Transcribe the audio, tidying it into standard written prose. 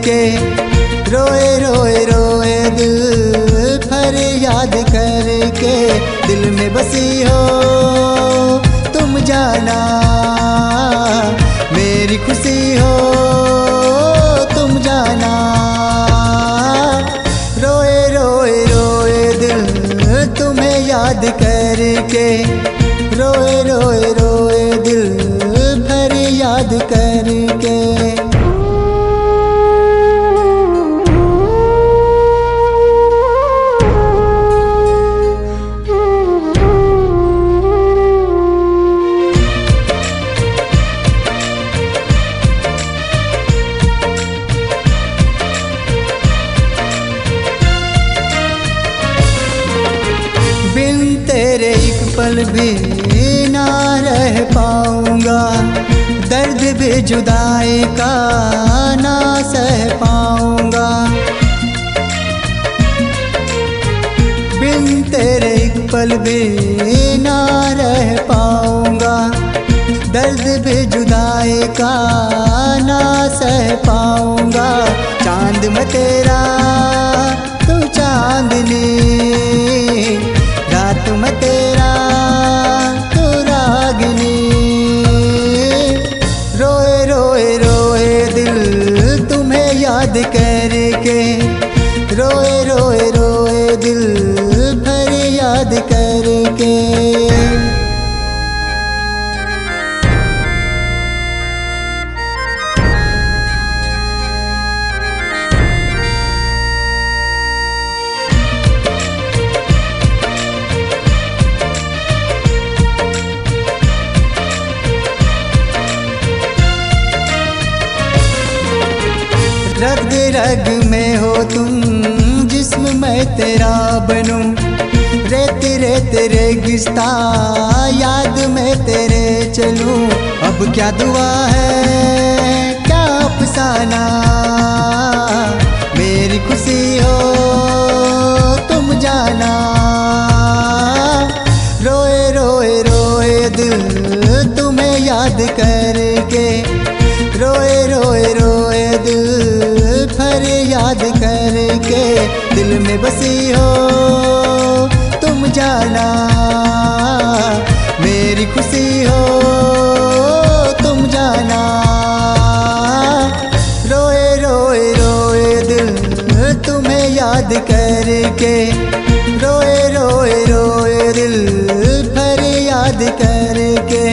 करके, रोए रोए रोए दिल फरियाद करके। दिल में बसी हो तुम जाना, मेरी खुशी हो तुम जाना। रोए रोए रोए दिल तुम्हें याद करके, रोए रोए रोए दिल फरियाद करके। बिन तेरे एक पल भी ना रह पाऊंगा, दर्द भी जुदाई का ना सह पाऊंगा। बिन तेरे एक पल भी ना रह पाऊंगा, दर्द भी जुदाई का ना सह पाऊंगा। चांद में तेरा तू चांदनी, रात में तेरा तू रागिनी। रोए रोए रोए दिल तुम्हें याद करके, रोए रोए रोए दिल फरियाद करके। रग रग में हो तुम, जिस्म मैं तेरा बनूं। रेत रेत रेगिस्ता याद में तेरे चलूं। अब क्या दुआ है क्या अफसाना, मेरी खुशी हो तुम जाना। रोए रोए रोए दिल तुम्हें याद करके, रोए रोए रोए दिल फरियाद करके। दिल में बसी हो तुम जाना, मेरी खुशी हो तुम जाना। रोए रोए रोए दिल तुम्हें याद करके, रोए रोए रोए दिल फरियाद करके।